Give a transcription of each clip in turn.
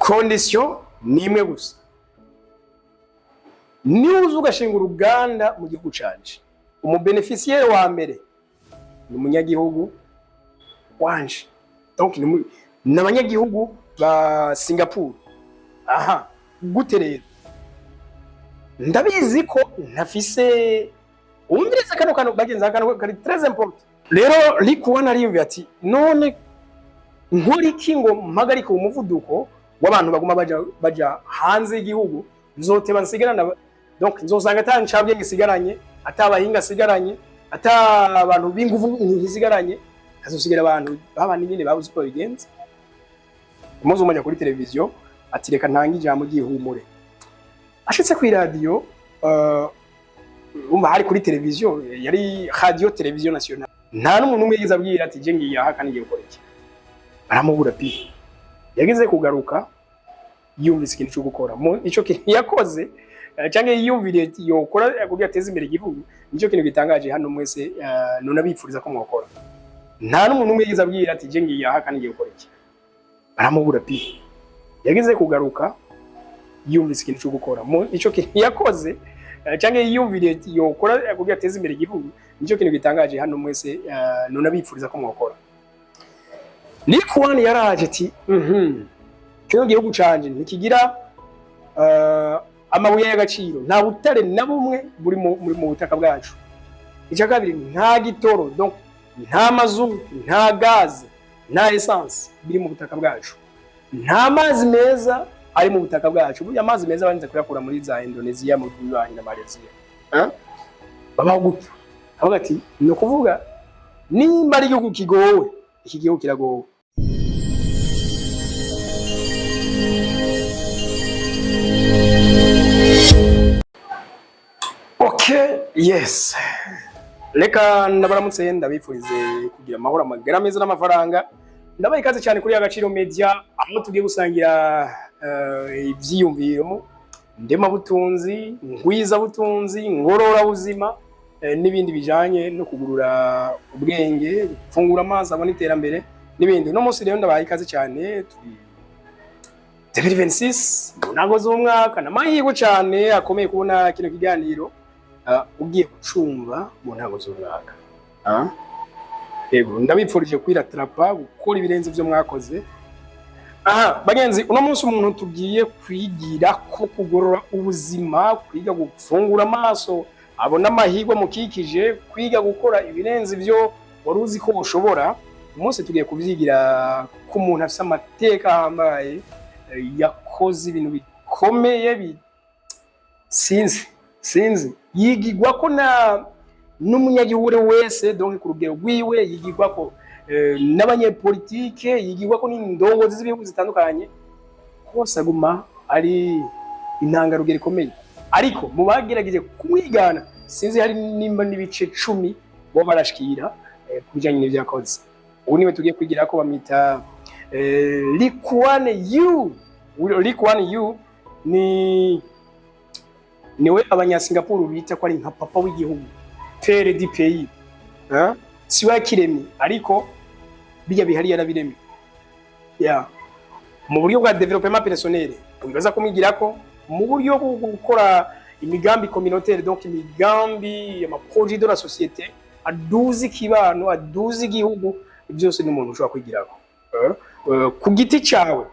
condition nimwe gusa niuza ugashinga uruganda mu gihugu canje umubeneficiaire wa mbere ni umunyagihugu wanje donc n'abanyagihugu ba Singapore. Aha gute rero ndabizi ko ntafise umviriza kano bagenza kari très important. Rero likuwana ariyumva ati none nkuri iki ngo mpagarika umuvuduko w'abantu baguma baja hanze y'igihugu nzoteba nsigarana donc nzosanga atancabye ngisigaranye atabahinga sigaranye ata abantu binguvu ngisigaranye hazosigara abantu babandi nyine babuze ko bigenze. Umuzo umanya kuri televiziyo ati reka ntanga ijambo ryihumure ashitse ku radio umva hari kuri televiziyo yari radio televiziyo nationale nta n'umuntu umwe yiza abwira ati je ngiye aha kandi ngiye gukora iki baramubura pi yagize kugaruka yumvise ikintu cyo gukora ico kintu yakoze cyangwa yiyumvire yokora kugira ateze imbere igihugu nico kintu gitangaje hano mwese none abipfuriza ko mwokora nta n'umuntu umwe yiza abwira ati je ngiye aha kandi ngiye gukora iki baramubura pi yagize kugaruka yumvise ikintu cyo gukora ico kintu yakoze cyangwa yiyumvire yokora kugira ateze imbere igihugu nico kintu gitangaje hano mwese none abipfuriza ko mwokora. Likuwana yaraje ati kino gihugu canje ntikigira amabuye y'agaciro nta butare na bumwe buri mu butaka bwacu. Icya kabiri nta gitoro donc nta mazutu nta gaz nta essence biri mu butaka bwacu nta mazi meza ari mu butaka bwacu. Burya amazi meza banze kuyakura muri za Indonesia mu Burundi na Malaysia babaho gutyo avuga ati no kuvuga nimba ari igihugu kigowe iki gihugu kiragowe. Okay, yes. Reka ndabaramutse ndabifurize kugira amahoro amagara meza n'amafaranga. Ndabaye ikaze cyane kuri Agaciro Media aho tugiye gusangira ivyiyumviro ndema butunzi, ngwiza butunzi, ngorora buzima n'ibindi bijanye no kugurura ubwenge, gufungura amazi abona iterambere n'ibindi. No munsi rero ndabaye ikaze cyane 2026 nago z'umwaka namahirwe cyane akomeye kubona kino kiganiro ugiye gucumba mu ntago z'umwaka. Yego ndabipfurije kwiratrapa gukora ibirenze byo mwakoze. Bagenzi uno munsi umuntu tugiye kwigira ko kugorora ubuzima, kwiga gufungura amaso abona amahirwe mukikije, kwiga gukora ibirenze byo waruzi ko ushobora. Umunsi tugiye kuvyigira ku muntu afite amateka hambaye yakoze ibintu bikomeye sinzi yigigwa ko n'umunyagihugu wese donc ku rugero rwiwe yigigwa ko n'abanyepolitike yigigwa ko n'indongozi z'ibihugu zitandukanye hose aguma ari intangarugero ikomeye. Ariko mu bagerageje kumwigana sinzi hari nimba n'ibice 10 bo barashikira kubijanye n'ivyakoze. Ubu niwe tugiye kwigira ko bamita Likuwana Yu niwe abanyasingapuru bita ko ari nka papa w'igihugu pere di pays si wakiremi ariko bijya bihari yarabiremi mu buryo bwa development personnel bibaza kumwigira ko mu buryo bwo gukora imigambi communautaire donc imigambi ama projet de la société aduzi kibano aduzi igihugu byose n'umuntu ushobora kwigirako ku giti cyawe.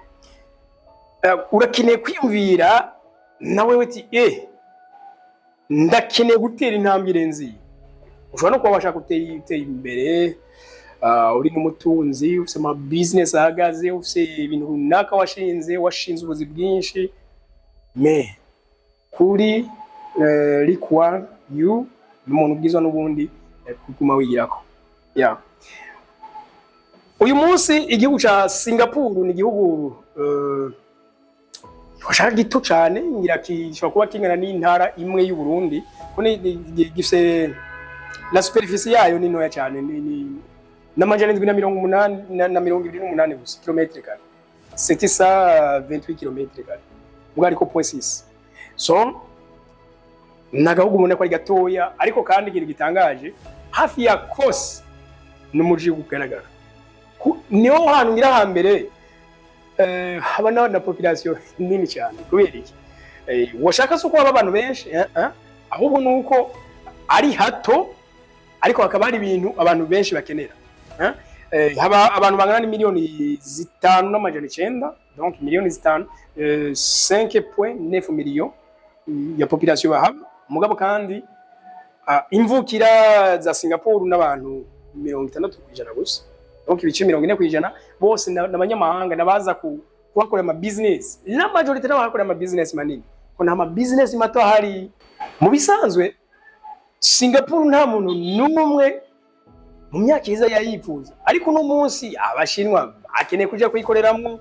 Urakeneye kwiyumvira nawe weti ndakeneye gutera intambwe irenze. Ushobora no kuba washaka gutera imbere uri n'umutunzi ufite ama business ahagaze ufite ibintu runaka washinze ubuzi bwinshi me kuri Likuwana Yu n'umuntu bwizwa n'ubundi kuguma wigirako. Uyu munsi igihugu ca Singapore ni igihugu washaka gito cyane ngirakishobora kuba kingana n'intara imwe y'u Burundi ko gifise la superficie yayo ni ntoya cyane ni n'amajana 728 gusa kilometre kare 728 kilometre kare ubwo ariko 0.6 so nagahugu ubona ko ari gatoya ariko kandi ikintu gitangaje hafi ya kose n'umuji gugaragara niho hantu ngira hambere haba na population nini cyane kubera iki washaka so kuba abantu benshi ahubwo nuko ari hato ariko hakaba hari ibintu abantu benshi bakenera haba abantu bangana miliyoni 5.9 donc miliyoni 5 5.9 millions ya population bahaba mugabo kandi imvukira za Singapore n'abantu 60% gusa donc ibice 40% bose n'abanyamahanga nabaza kuhakora ama business la majority n'abakora ama business manini ko nta ama business mato hari mu bisanzwe Singapore nta muntu numwe mu myaka iza yayifuza ariko no munsi abashinwa akeneye kuja kwikoreramwo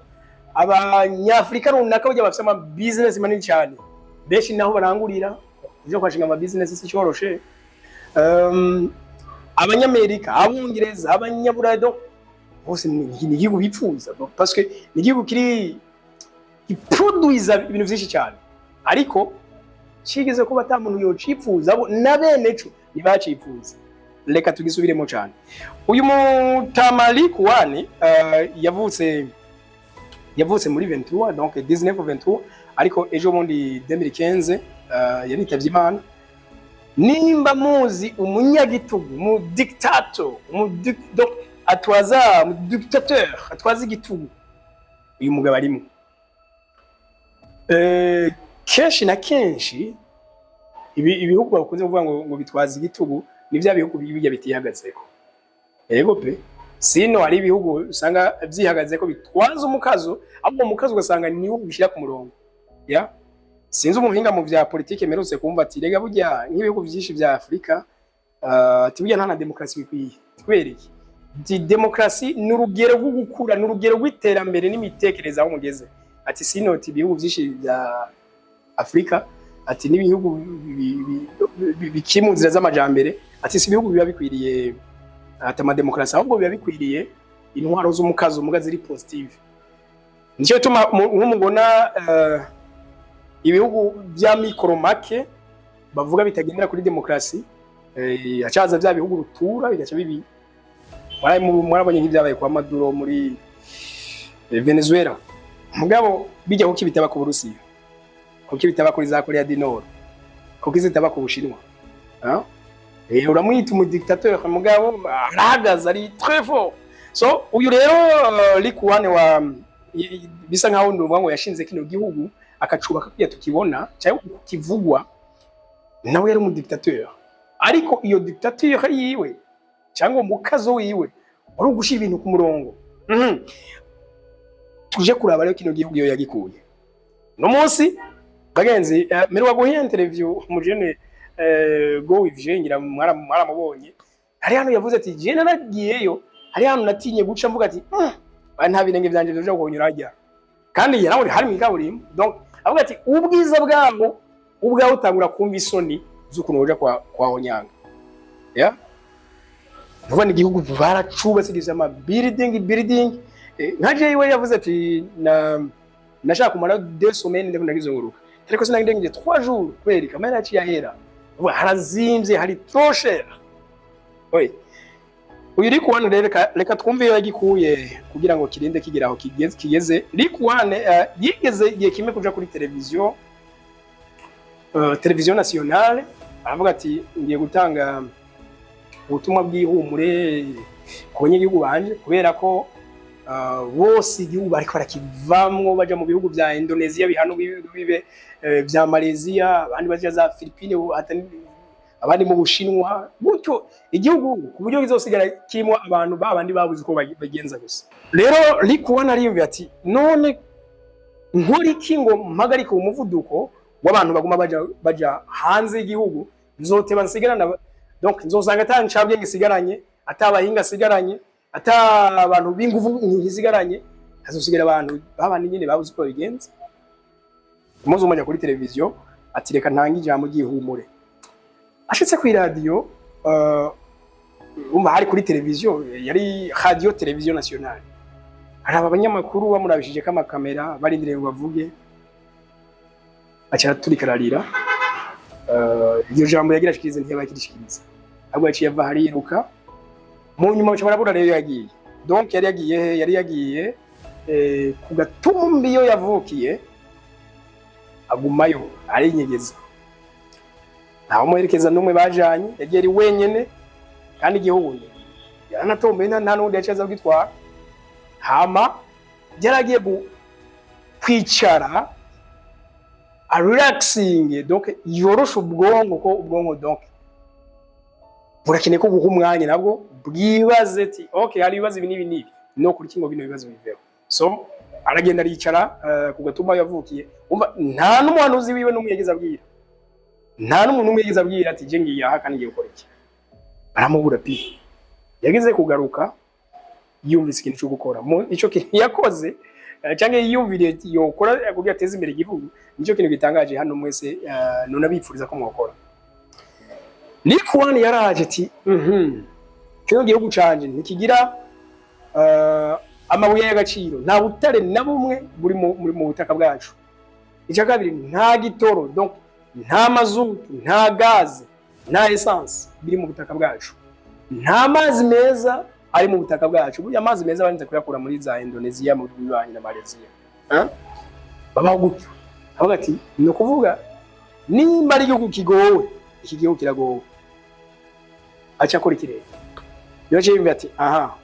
abanyafrika runaka bajya bafite ama business manini cyane benshi naho barangurira kuja kwashinga ama business si cyoroshe abanyamerika abongereza abanyaburado bose ni igihugu bipfuza parce que ni igihugu kiri produisa ibintu byinshi cyane ariko kigeze ko batamuntu yo cipfuza na bene cyo nibacifuza reka tugisubiremo cyane uyu mutamali kuwani yavutse muri 23 donc 1923 ariko ejo bundi 2015 yaritavye Imana nimba muzi umunyagitugu mu dictator atwaza mu dictateur atwaza igitugu uyu mugabo arimo kenshi na kenshi ibihugu bakunze kuvuga ngo bitwaza igitugu ni bya bihugu bijya bitihagazeko yego pe sino hari ibihugu usanga byihagazeko bitwaza umukazo ahubwo umukazo ugasanga ni ubishira ku murongo ya sinzi umuhinga mu bya politike merutse kumva ati rega burya nk'ibihugu byinshi bya Afrika tibujya nta na demokrasi bikwiye twereke di demokrasi n'urugero rwo gukura n'urugero rw'iterambere n'imitekerereza aho mugeze ati sino ati ibihugu byinshi bya Afrika ati n'ibihugu bikimuzira z'amajambere ati si ibihugu biba bikwiriye atama demokrasi ahubwo biba bikwiriye intwaro z'umukazo mugazi ziri positive nicyo tuma nk'umubona ibihugu bya mikoro make bavuga bitagendera kuri demokrasi acaza bya bihugu rutura bigaca bibi mwarabonye nk'ibyabaye kwa Maduro muri Venezuela mugabo bijya ko kibitaba ku Burusiya ko kibitaba kuri za Korea du Nord ko kizitaba ku Bushinwa uramwita mu dictateur mugabo arahagaze ari très fort so uyu rero likuwane wa bisa nkaho ndumva ngo yashinze kino gihugu akacubaka kuya tukibona cyangwa kivugwa nawe yari mu dictateur ariko iyo dictateur yiwe cyangwa mukazo wiwe wari gushira ibintu ku murongo tuje kuraba rero kino gihugu yo yagikuye no munsi bagenzi merwa guhiya interview mu jene go with jengira mwaramubonye hari hano yavuze ati je naragiyeyo hari hano natinye guca mvuga ati nta birenge byanje byo kunyura ajya kandi yarawuri hari mikaburimbo donc avuga ati ubwiza bwabo ubwaho utangura kumva isoni z'ukuntu uja kwa Onyanga ya vuba ni igihugu baracubatse gize ama building nkaje iwe yavuze ati nashaka kumara 2 semaines ndiko ndagizenguruka ariko sinagende 3 jours kweri kamera yaciye ahera harazimvye hari trop cher oye uyu Likuwane reka twumve iyo yagikuye kugira ngo kirinde kigira aho kigeze Likuwane yigeze igihe kimwe kuja kuri televiziyo nationale aravuga ati ngiye gutanga ubutumwa bw'ihumure ku banyagihugu banje kubera ko bose igihugu bariko barakivamwo baja mu bihugu bya Indonesia bihano bibe bya Malaysia abandi baje za Philippines abandi mu Bushinwa gutyo igihugu ku buryo bizosigara kirimo abantu babandi babuze ko bagenza gusa rero Likuwane arimve ati none nkuri kingo mpagarika umuvuduko w'abantu baguma baja hanze igihugu nzoteba nsigarana donc nzosanga atancabye ngisigaranye atabahinga sigaranye ata abantu binguvu nkisigaranye hazosigara abantu babandi nyine babuze ko bigenza umuzo umanya kuri televiziyo ati reka ntangi ijambo gihumure ashitse ku radio umva hari kuri televiziyo yari radio televiziyo nationale araba abanyamakuru bamurabishije kama kamera barindire ngo bavuge acara turikararira iyo jambo yagira shikirize ntiyabakirishikiriza ahubwo yaciye ava hariruka mu nyuma cyo barabura rero yagiye donc yari yagiye ku Gatumbi iyo yavukiye agumayo arinyegeza ntaho muherekeza n'umwe bajanye yagiye ari wenyene kandi igihugu yaranatombe nta n'undi yacaza kwitwara hama yaragiye kwicara a relaxing donc yorosha ubwonko ko ubwonko donc burakeneye ko guha umwanya nabwo bwibaze ati okay hari ibibazo ibi n'ibi no kuri kingo bino bibazo biveho so aragenda aricara ku Gatumba yavukiye umva nta n'umuhanuzi wiwe n'umwe yageze abwira nta n'umuntu umwe yageze abwira ati je ngiye aha kandi ngiye gukora iki baramubura pi yageze kugaruka yumvise ikintu cyo gukora ico kintu yakoze cyangwa yiyumvire yokora kugira ateze imbere igihugu nicyo kintu gitangaje hano mwese none abipfuriza ko mwokora Nikuwani yaraje ati kino gihugu canje ntikigira amabuye y'agaciro nta butare na bumwe buri mu butaka bwacu icya kabiri nta gitoro donc nta mazutu nta gaze nta essence biri mu butaka bwacu nta mazi meza ari mu butaka bwacu burya amazi meza barinze kuyakura muri za Indonesia mu bibanyi na Malaysia baba gutyo avuga ati no kuvuga nimba ari igihugu kigowe iki gihugu kiragowe acha kora ikirere yoje yimba ati aha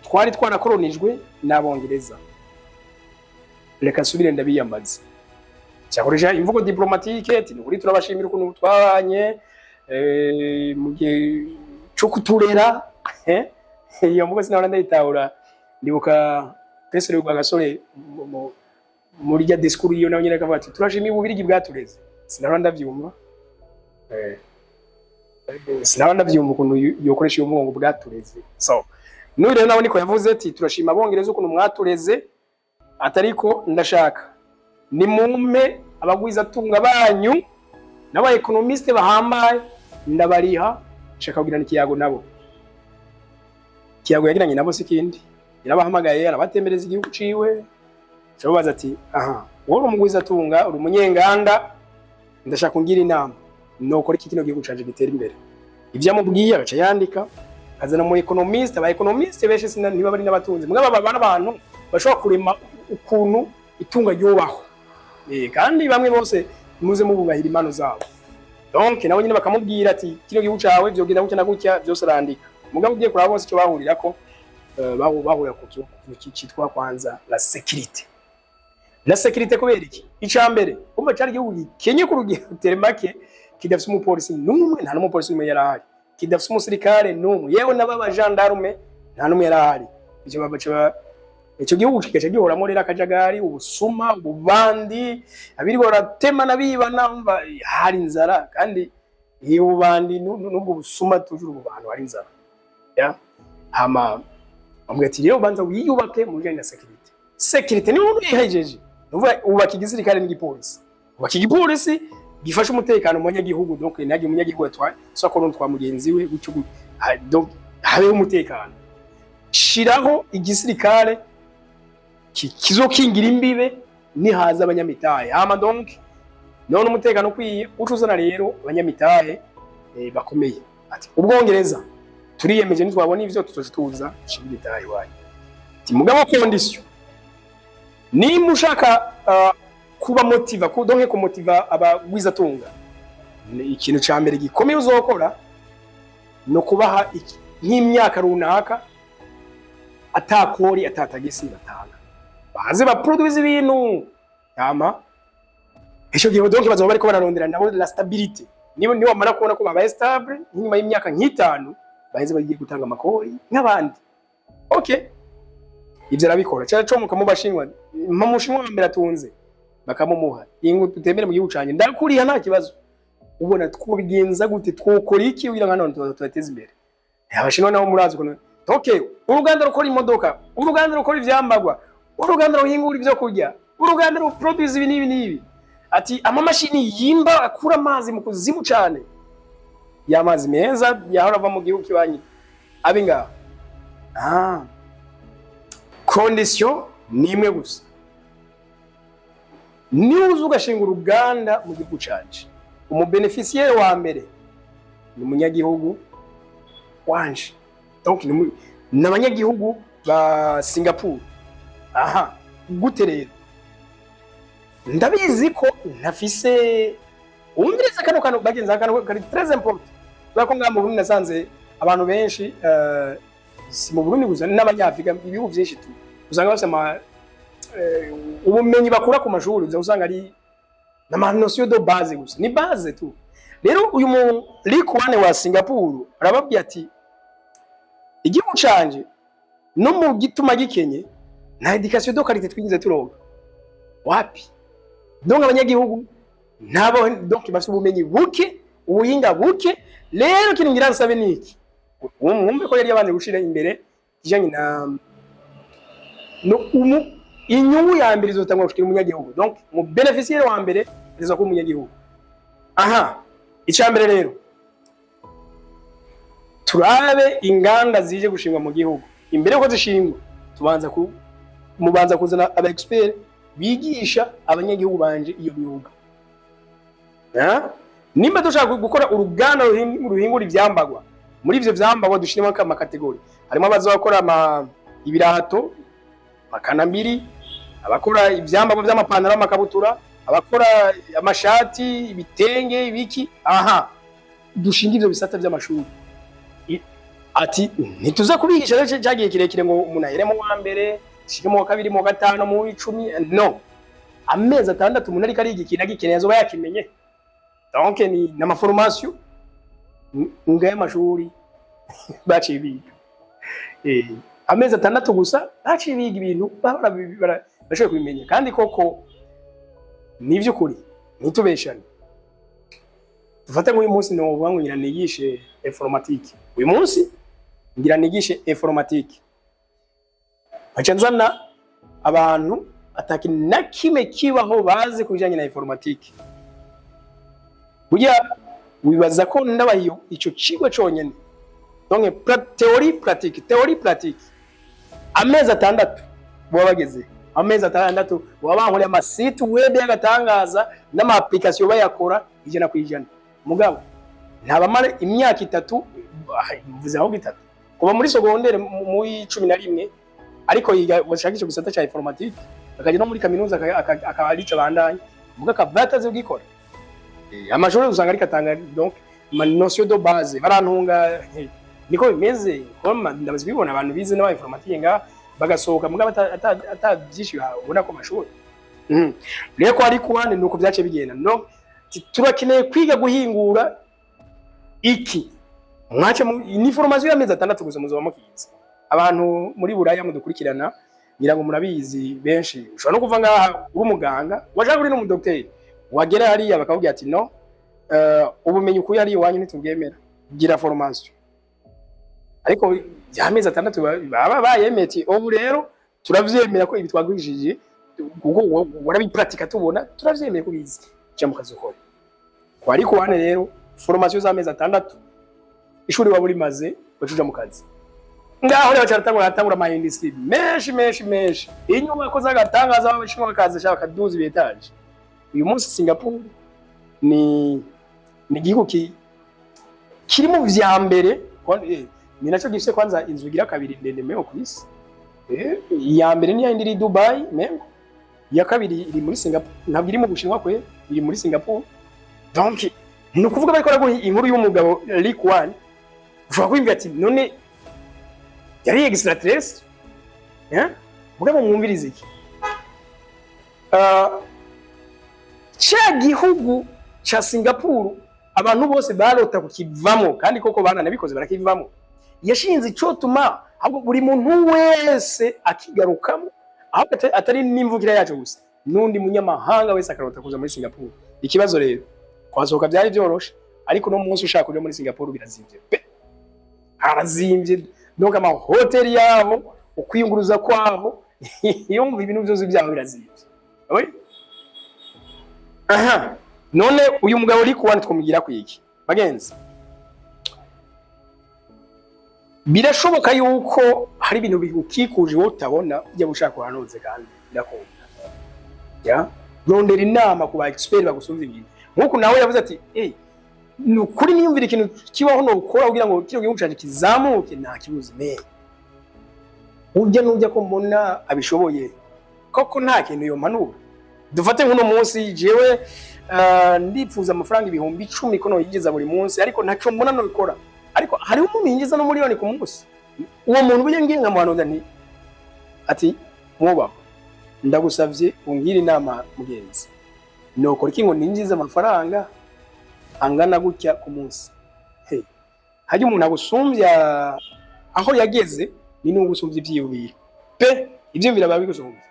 twari twarakoronijwe n'abongereza reka subire ndabiyambaza cyakoresha imvugo diplomatique ati kuri turabashimira ukuntu twabanye mu gihe cyo kuturera iyo mvugo sinabona ndayitahura ndibuka Petero Rwagasore muri ya discours iyo nawe nyine akavuga ati turashimiye ububirigi bwatureze sinabona ndavyumva sinabona ndavyumva ukuntu yokoresha iyo mvugo bwatureze so nuri rero nawe niko yavuze ati turashima abongereza ukuntu mwatureze atariko ndashaka ni mumpe abagwiza tunga banyu n'aba economiste bahambaye ndabariha shaka kugirana ikiyago nabo kiyago yagiranye nabo sikindi yarabahamagaye arabatembereza igihugu ciwe cyabaza ati aha wowe umugwiza tunga uri umunyenganda ndashaka ngira inama nokora iki kino gihugu canje gitera imbere ivyamubwiye agaca yandika azana mu economiste aba economiste beshe sina niba bari n'abatunzi mwe baba abantu bashobora kurema ukuntu itunga ryobaho kandi bamwe bose muze mububahira impano zabo donc nawe nyine bakamubwira ati kino gihugu cawe vyogenda gutya na gutya byose arandika mugabo ugiye kuraba bose cyo bahurira ko bahurira ku kintu cyitwa kwanza la sécurité kubera iki icambere umva cyari igihugu gikenye ku rugero teremake kidafite umupolisi n'umwe nta n'umupolisi n'umwe yarahari kidafite umusirikare n'umwe yewe n'ababa gendarme nta n'umwe yarahari icyo gihugu kikaje gihoramo rero akajagari ubusuma ububandi abirwa baratema nabibana umva hari inzara kandi iyo ubandi n'ubwo busuma tujuru ubantu hari inzara ya hama amwati rero banza wiyubake mu bijanye na sécurité ni umuntu yihejeje uvuga ubaka igisirikare n'igipolisi ubaka igipolisi gifasha umutekano mu banyagihugu donc nagiye umunyagihugu atwaye so ko twa mugenzi we gucyo donc habe umutekano shiraho igisirikare kizokingira imbibe nihaza abanyamitahe hama donc none umutekano kwiye ucuzana rero abanyamitahe bakomeye ati ubwongereza turiyemeje nitwabona ivyo tuzotuza shimitahe waye ati mugabo condition ni mushaka kuba motiva donc ko motiva abagwiza tunga ikintu ca mbere gikomeye uzokora no kubaha nk'imyaka runaka atakori atatagisi batanga baze ba produce ibintu yama ejo gihe donc bazoba bariko bararondera nabo la stabilité niba wamara kubona ko babaye stable nyuma y'imyaka nk'itanu baheze bagiye gutanga amakori nk'abandi okay ivyo arabikora cyane cyo mukamubashinwa mpamushinwa mbere atunze bakamumuha ingu tutemere mu gihugu canje ndakuriha nta kibazo ubona twobigenza gute twokora iki ugira nkana tubateze imbere abashinwa nabo murazi ko okay uruganda rukora imodoka uruganda rukora ivyambagwa uruganda ruhingura ivyo kurya uruganda ru produce ibi nibi ati amamashini yimba akura amazi mu kuzimu cyane y'amazi meza yahora ava mu gihugu kibanyi abinga condition nimwe gusa niuzu ugashinga uruganda mu gihugu canje umubeneficiaire wa mbere ni umunyagihugu wanje donc n'abanyagihugu ba Singapore aha gute rero ndabizi ko ntafise umviriza kano bagenza kano kari très important bako ngamba Burundi nasanze abantu benshi si mu Burundi gusa n'abanyafrika ibihugu byinshi tu usanga basema ubumenyi bakura ku mashuri uzanga ari na notion de base gusa ni base tu rero uyu mu Likwane wa Singapore arababwiye ati igihugu canje no mu gituma gikenye na education de qualité twigize turonka wapi donc abanyagihugu nabo donc bafite ubumenyi buke ubuhinga buke rero kintu ngira nsabe niki umwumve ko yari yabanje gushira imbere kijanye na no inyungu ya mbere izotangwa kushikira umunyagihugu donc mu beneficiaire wa mbere riza ko umunyagihugu aha icambere rero turabe inganda zije gushingwa mu gihugu imbere ko zishingwa mubanza kuzana aba expert bigisha abanyagihugu banje iyo myuga nimba dushaka gukora uruganda ruhingura ivyambagwa muri ivyo vyambagwa dushiremo ama kategori harimo abazakora ibirato makanambiri abakora ivyambagwa vy'amapantaro amakabutura abakora amashati ibitenge ibiki aha dushinga ivyo bisata vy'amashuri ati ntituza kubigisha rero cyagiye kirekire ngo umuntu aheremo wa mbere shike mu kabiri mu gatano mu 10 no amezi atandatu umuntu ari karigi kintu gikeneye azoba yakimenye donc ni na formation ngaye mashuri baciye biga amezi atandatu gusa baciye biga ibintu bashoboye kubimenya kandi koko nivyo kuri nitubeshane dufate nk'uyu munsi no vuga ngo ngira nigishe informatique uyu munsi ngira nigishe informatique bacanzana abantu ataki nakime kibaho bazi kujanye na informatique burya wibaza ko ndabahiyo ico cigwa conyene donc théorie pratique amezi atandatu bo bageze amezi atandatu wabankore ama site web y'agatangaza n'ama application bayakora ijana kwijana mugabo ntabamara imyaka 3 mvuze aho gitatu kuba muri secondaire mu 11 ariko yiga washakisha gusata cha informatique akaje no muri kaminuza akabarica bandanye muga kavataze ugikora amashuri usanga ari katanga donc ma notion de base barantunga niko bimeze koma ndabazi bibona abantu bize n'aba informatique nga bagasohoka muga atabyishyu ubona ko mashuri reko ari kuwane nuko byace bigenda no turakeneye kwiga guhingura iki mwache ni formation y'amezi atandatu gusa muzo bamukiza abantu muri buraya mudukurikirana ngira ngo murabizi benshi ushobora no kuva ngaha uri umuganga waje kuri no mudokiteri wagera hariya bakavuga ati no ubumenyi ukuye hariya wanyu nitubwemera gira formation ariko y'amezi atandatu baba bayemeti ubu rero turavyemera ko ibi twagwishije kuko warabipratika tubona turavyemeye kubizi cyo mukazukora kwari kuwane rero formation z'amezi atandatu ishuri waburi maze bacuja mu kazi ngaho rero cyatangura ama industry menshi inyubako zagatangaza abashinwa bakaza shaka kaduzi betaje uyu munsi Singapore ni igihugu kiri mu vya mbere ni naco gifise kwanza inzu igira kabiri ndende meo kwisi iya mbere ni ya indi Dubai mengo iya kabiri iri muri Singapore ntabwo iri mu Bushinwa kwe iri muri Singapore donc no kuvuga bariko rago inkuru y'umugabo Likwane ushobora kwimva ati none yari extraterrestre mugabo mwumvirize iki cha gihugu cha Singapore abantu bose barota kukivamo kandi koko bana nabikoze barakivamo yashinze ico tuma ahubwo buri muntu wese akigarukamo ahubwo atari n'imvugira yacu gusa nundi munyamahanga wese akarota kuza muri Singapore ikibazo rero kwasohoka byari byoroshe ariko no munsi ushaka kujya muri Singapore birazimvye harazimvye donc ama hotel yaho ukwiyunguruza kwaho yumva ibintu byose byaho birazimvye aha none uyu mugabo uri kuwani twumugira kwiki bagenzi birashoboka yuko hari ibintu bikikuje wowe utabona ujya gushaka wanoze kandi birakunda ya rondera inama ku ba expert bagusumva ibintu nkuko nawe yavuze ati nukuri niyumvira ikintu kibaho no gukora kugira ngo kino gihugu cyaje kizamuke nta kibuze me ujya nujya ko mbona abishoboye koko nta kintu yo manura dufate nk'uno munsi jewe ndipfuza amafaranga 10,000 ko no yigeza buri munsi ariko ntaco mbona no bikora ariko hari umuntu yinjiza no miliyoni ku munsi uwo muntu buje ngiye nkamuhanuza nti ati muba ndagusavye ungire inama mugenzi nokora iki ngo ninjiza amafaranga angana gutya ku munsi haje umuntu agusumbya aho yageze ni n'ugusumbya ivyiyubira pe ivyo biraba bigusumbya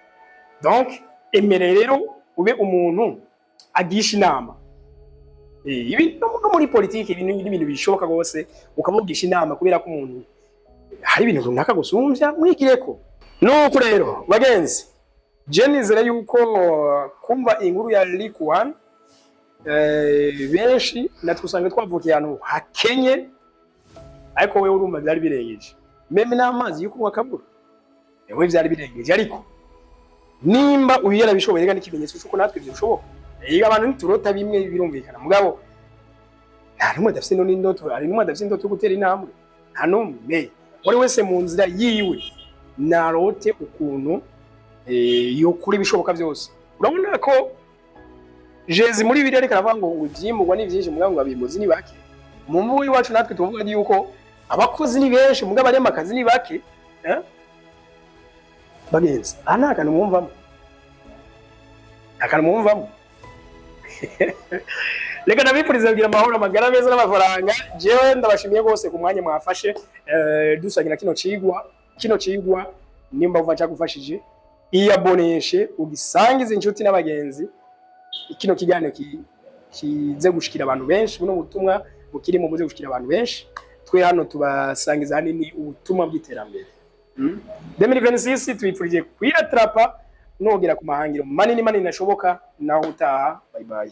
donc emere rero ube umuntu agisha inama ibi no muri politiki ibintu bishoboka gose ukamugisha inama kubera ko umuntu hari ibintu runaka gusumbya mwigireko nuko rero bagenzi jenizera yuko kumva inkuru ya Ligue 1 benshi natwusanga twavukiye hano hakenye ariko wewe urumva byari birengeje meme n'amazi yuko wakabura wewe byari birengeje ariko nimba uyera bishoboye kandi kimenyetso cyuko natwe byishoboka abantu nturota bimwe birumvikana mugabo nta numwe dafise no n'indoto ari numwe dafise indoto gutera intambwe nta numwe wari wese mu nzira yiwe narote ukuntu yo kuri bishoboka byose urabona ko Jezi muri biri ariko aravuga ngo ubyimugwa n'ivyinshi mugabo ngo abimuzi ni bake mu mvugo iwacu natwe tuvuga yuko abakozi ni benshi mugabo ari amakazi ni bake bagenzi anaka numvamo akanumvamo reka nabipuriza kugira amahoro amagara meza n'amafaranga jewe ndabashimiye gose ku mwanya mwafashe dusangira kino cigwa nimba uva cyagufashije iyaboneshe ugisangize inshuti n'abagenzi kino kiganiro kize gushikira abantu benshi buno butumwa bukiri mu buze gushikira abantu benshi twe hano tubasangiza hanini ubutumwa bw'iterambere 2026 twipfurije kwiratrapa nogera ku mahangiro manini nashoboka naho utaha bye bye